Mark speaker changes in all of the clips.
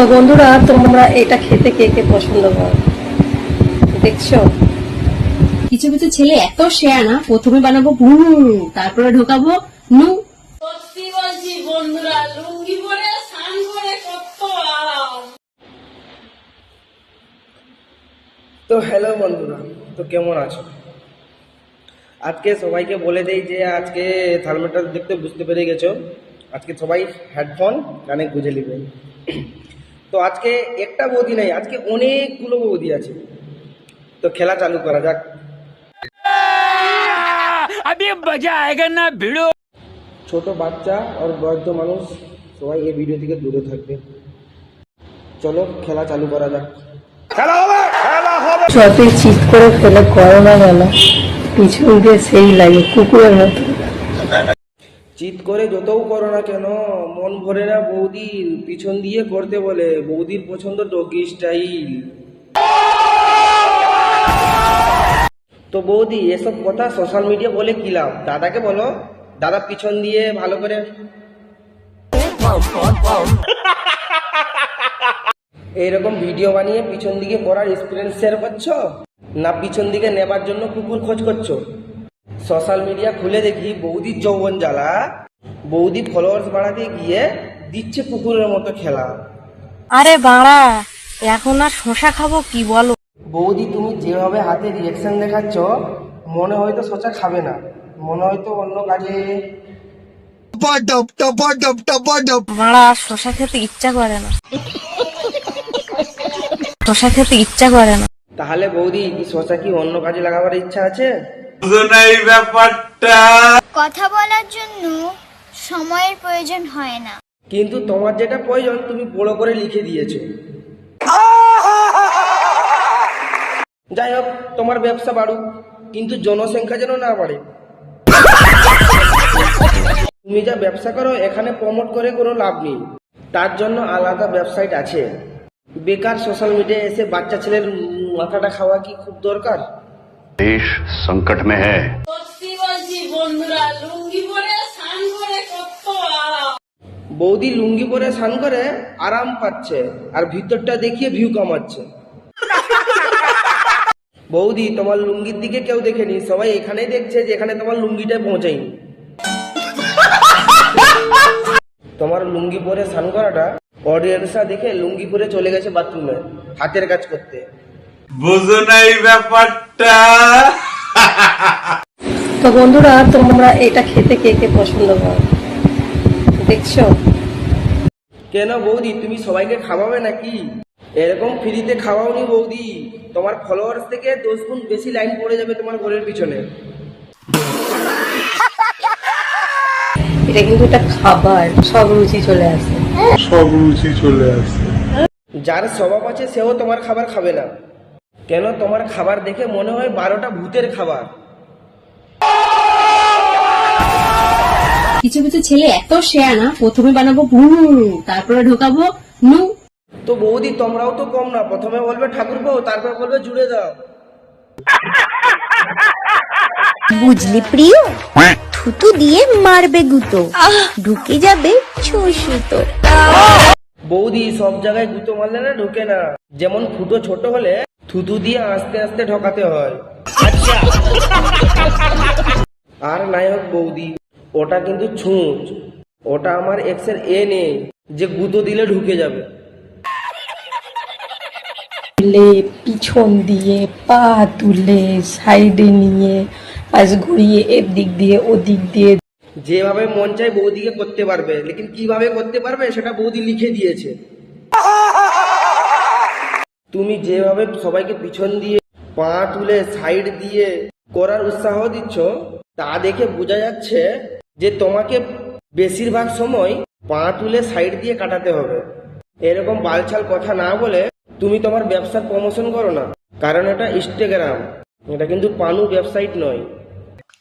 Speaker 1: তো বন্ধুরা, তোমরা এটা খেতে কে কে পছন্দ করো দেখছো?
Speaker 2: কিছু কিছু ছেলে এত শেয়ানা, প্রথমে বানাবো ভু, তারপরে ঢোকাবো নু।
Speaker 3: সত্যি বলছি বন্ধুরা, লুঙ্গি পরে স্নান করে কত আরাম।
Speaker 4: তো হ্যালো বন্ধুরা, তো কেমন আছো? আজকে সবাইকে বলে দেই যে আজকে থার্মোমিটার দেখতে বুঝতে পেরে গেছো, আজকে সবাই হেডফোন কানে গুঁজে নেবে। তো আজকে একটা বৌদি নেই, আজকে অনেকগুলো বৌদি আছে। তো খেলা চালু করা যাক।
Speaker 5: अभी मजा आएगा ना भिड़ो।
Speaker 4: ছোট বাচ্চা আর বয়স্ক মানুষ সবাই এই ভিডিও থেকে দূরে থাকবে। চলো খেলা চালু করা যাক।
Speaker 1: যতই চিৎ করে ফেলে করোনা গেল, পিছন দিয়ে সেই লাগে কুকুরের মতো।
Speaker 4: চিৎ করে যতও করো না কেন, মন ভরে না বৌদির, পিছন দিয়ে করতে বলে। বৌদির পছন্দ ডগি স্টাইল। তো বৌদি, এসব কথা সোশ্যাল মিডিয়া বলে কি লাভ? দাদাকে বলো, দাদা পিছন দিয়ে ভালো করে। এইরকম ভিডিও বানিয়ে পিছন দিকে করার এক্সপিরিয়েন্স শেয়ার করছো, না পিছন দিকে নেবার জন্য কুকুর খোঁজ করছো? সোশ্যাল মিডিয়া খুলে দেখি বৌদির যৌবন জ্বালা, বৌদি ফলোয়ার্স বাড়াতে গিয়ে দিচ্ছে কুকুরের মতো খেলা।
Speaker 2: আরে বাড়া, এখন আর শশা খাবো কি বলো?
Speaker 4: বৌদি, তুমি যেভাবে হাতে রিয়াকশন দেখাচ্ছ, মনে হয়তো শশা খাবে না, মনে হয়তো অন্য কাজে।
Speaker 2: বাড়া, শশা খেতে ইচ্ছা করে না, শশা খেতে ইচ্ছা করে না।
Speaker 4: তাহলে বৌদি, কি শশা কি অন্য কাজে লাগাবার ইচ্ছা আছে?
Speaker 6: কথা বলার জন্য সময়ের প্রয়োজন হয় না।
Speaker 4: কিন্তু তোমার যেটা প্রয়োজন তুমি বড় করে লিখে দিয়েছো। যাই হোক, তোমার ব্যবসা বাড়ুক, কিন্তু জনসংখ্যা যেন না বাড়ে। তুমি যা ব্যবসা করো এখানে প্রমোট করে কোনো লাভ নেই, তার জন্য আলাদা ওয়েবসাইট আছে। বেকার সোশ্যাল মিডিয়ায় এসে বাচ্চা ছেলের মাথাটা খাওয়া কি খুব দরকার?
Speaker 7: देश संकट में है।
Speaker 3: সত্যি বলছি বন্ধুরা, লুঙ্গি পরে স্নান করে কত আরাম।
Speaker 4: বৌদি লুঙ্গি পরে স্নান করে আরাম পাচ্ছে, আর ভিতরটা দেখিয়ে ভিউ কামাচ্ছে। বৌদি, তোমার লুঙ্গির দিকে কেউ দেখেনি, সবাই এখানেই দেখছে যে এখানে তোমার লুঙ্গিটা পৌঁছায়নি। তোমার লুঙ্গি পরে স্নান করাটা অডিয়েন্সরা দেখে লুঙ্গি পরে চলে গেছে বাথরুমে হাতের কাজ করতে।
Speaker 5: বুঝো নাই ব্যাপারটা।
Speaker 1: তো বন্ধুরা, তোমরা এটা খেতে কে কে পছন্দ করো দেখছো?
Speaker 4: কেন বৌদি, তুমি সবাইকে খাওয়াবে নাকি? এরকম ফ্রিতে খাওয়াওনি বৌদি, তোমার ফলোয়ার্স থেকে 10 গুণ বেশি লাইন পড়ে যাবে তোমার ঘরের পিছনে।
Speaker 1: এটা কিন্তু একটা খাবার, সব রুচি চলে আসে।
Speaker 4: যার স্বভাব আছে সেও তোমার খাবার খাবে না। কেন? তোমার খাবার দেখে মনে হয় 12টা ভূতের খাবার।
Speaker 2: কিছু কিছু ছেলে এত শেয়ানা, প্রথমে বানাবো ভু, তারপরে ঢোকাবো নু।
Speaker 4: তো বৌদি, তোমরাও তো কম না, প্রথমে বলবে ঠাকুর বউ, তারপর বলবে জুড়ে দাও।
Speaker 6: বুঝলি প্রিয়, থুতু দিয়ে মারবে গুতো, ঢুকে যাবে ছুঁসুতো।
Speaker 4: বৌদি, সব জায়গায় গুঁতো মারলে না ঢোকে না, যেমন ফুটো ছোট হলে থুতু দিয়ে আস্তে আস্তে ঢোকাতে হয়। আচ্ছা। আর নাই হোক বৌদি, ওটা কিন্তু ছুঁচ, ওটা আমার এক্সের এ নেই যে গুঁতো দিলে ঢুকে যাবে।
Speaker 1: পিছন দিয়ে পা তুলে সাইডে নিয়ে পাশ ঘুরিয়ে এদিক দিয়ে ওদিক দিয়ে
Speaker 4: যেভাবে মন চায় বৌদিকে করতে পারবে, লেকিন কিভাবে করতে পারবে সেটা বৌদি লিখে দিয়েছে। তুমি যেভাবে সবাইকে পিছন দিয়ে পা তুলে সাইড দিয়ে করার উৎসাহ দিচ্ছ, তা দেখে বোঝা যাচ্ছে যে তোমাকে বেশিরভাগ সময় পা তুলে সাইড দিয়ে কাটাতে হবে। এরকম বালছাল কথা না বলে তুমি তোমার ব্যবসার প্রমোশন করো না, কারণ এটা ইনস্টাগ্রাম, এটা কিন্তু পানু ওয়েবসাইট নয়।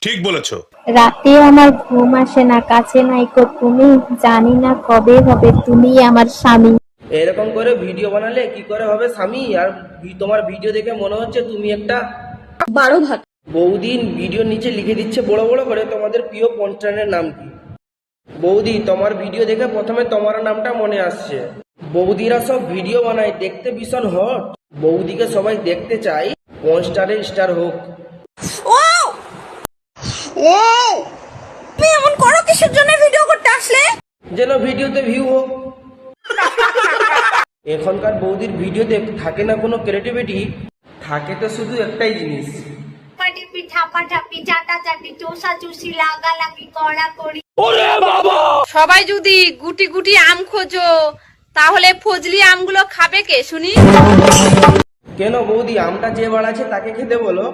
Speaker 7: ঠিক বলেছো।
Speaker 6: রাতে আমার ঘুম আসে না, কাছে নাইকো তুমি, জানি না কবে হবে তুমি আমার স্বামী।
Speaker 4: এরকম করে ভিডিও বানালে কি করে হবে স্বামী? আর তোমার ভিডিও দেখে মনে হচ্ছে তুমি একটা
Speaker 2: 12 ভাত।
Speaker 4: বৌদি ভিডিওর নিচে লিখে দিচ্ছে বড় বড় করে তোমাদের প্রিয় পঞ্চানের নাম কি। বৌদি, তোমার ভিডিও দেখে প্রথমে তোমার নামটা মনে আসছে, বৌদিরা সব ভিডিও বানায়, দেখতে ভীষণ হট। বৌদিকে সবাই দেখতে চায়, 5 স্টারের স্টার হোক।
Speaker 1: তুমি এমন করো কিসের জন্য ভিডিও করতে আসলে?
Speaker 4: যেন ভিডিওতে ভিউ হোক। এখনকার বৌদির ভিডিওতে থাকে না কোনো ক্রিয়েটিভিটি, থাকে তো শুধু একটাই জিনিস,
Speaker 6: পাটি ঠাপাঠাপি চাটাচাটি চোষাচুষি লাগালাগি কড়াকড়ি।
Speaker 8: সবাই যদি গুটি গুটি আম খোঁজো তাহলে ফজলি আমগুলো খাবে কে শুনি?
Speaker 4: কেন বৌদি, আমটা যে বাড়াচ্ছে তাকে খেতে বলো।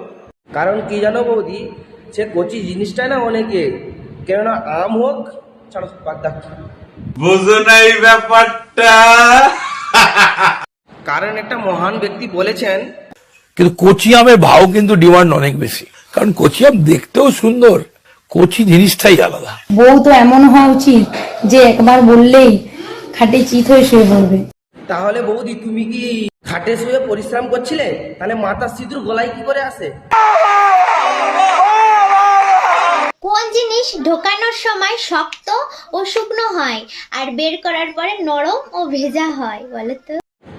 Speaker 4: কারণ কি জানো বৌদি, সে কচি জিনিসটা না অনেকে, কেননা আম হোক, ছাড়ো বাদ দাও।
Speaker 5: বুঝো নাই ব্যাপারটা?
Speaker 4: কারণ একটা মহান ব্যক্তি বলেছেন,
Speaker 9: কিন্তু কচি আমের ভাও কিন্তু ডিমান্ড অনেক বেশি, কারণ কচি আম দেখতেও সুন্দর, কচি জিনিসটাই আলাদা।
Speaker 2: বউ তো এমন হওয়া উচিত যে একবার বললেই খাটে চিত হয়ে শুয়ে পড়বে।
Speaker 4: তাহলে বৌদি তুমি কি খাটে শুয়ে পরিশ্রম করছিলে? তাহলে মাথার সিঁদুর গলায় কি করে আসে?
Speaker 6: কোন জিনিস ঢোকানোর সময় শক্ত ও শুকনো হয় আর বের করার পরে নরম ও ভেজা হয় বলো তো?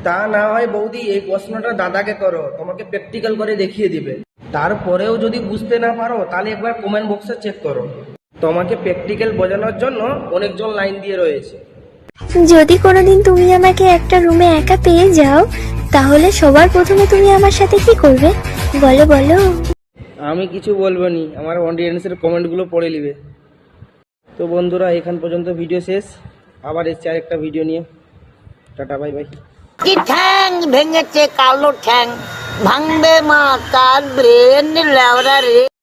Speaker 4: তা না হয় বৌদি, এই প্রশ্নটা দাদাকে করো, তোমাকে প্র্যাকটিক্যাল করে দেখিয়ে দিবে। তারপরেও যদি বুঝতে না পারো তাহলে একবার কমেন্ট বক্সে চেক করো, তোমাকে প্র্যাকটিক্যাল বোঝানোর জন্য অনেকজন লাইন দিয়ে রয়েছে।
Speaker 6: যদি কোনোদিন তুমি আমাকে একটা রুমে একা পেয়ে যাও তাহলে সবার প্রথমে তুমি আমার সাথে কি করবে বলো বলো?
Speaker 4: আমি কিছু বলবো নি, আমার অডিয়েন্সের কমেন্টগুলো পড়ে নিবে। তো বন্ধুরা, এখান পর্যন্ত ভিডিও শেষ, আবার এসছি আরেকটা ভিডিও নিয়ে। Tata, bye bye.
Speaker 10: কি ঠ্যাং ভেঙেছে কালো ঠ্যাং, ভাঙবে মা তার ব্রেন লেওরা রে।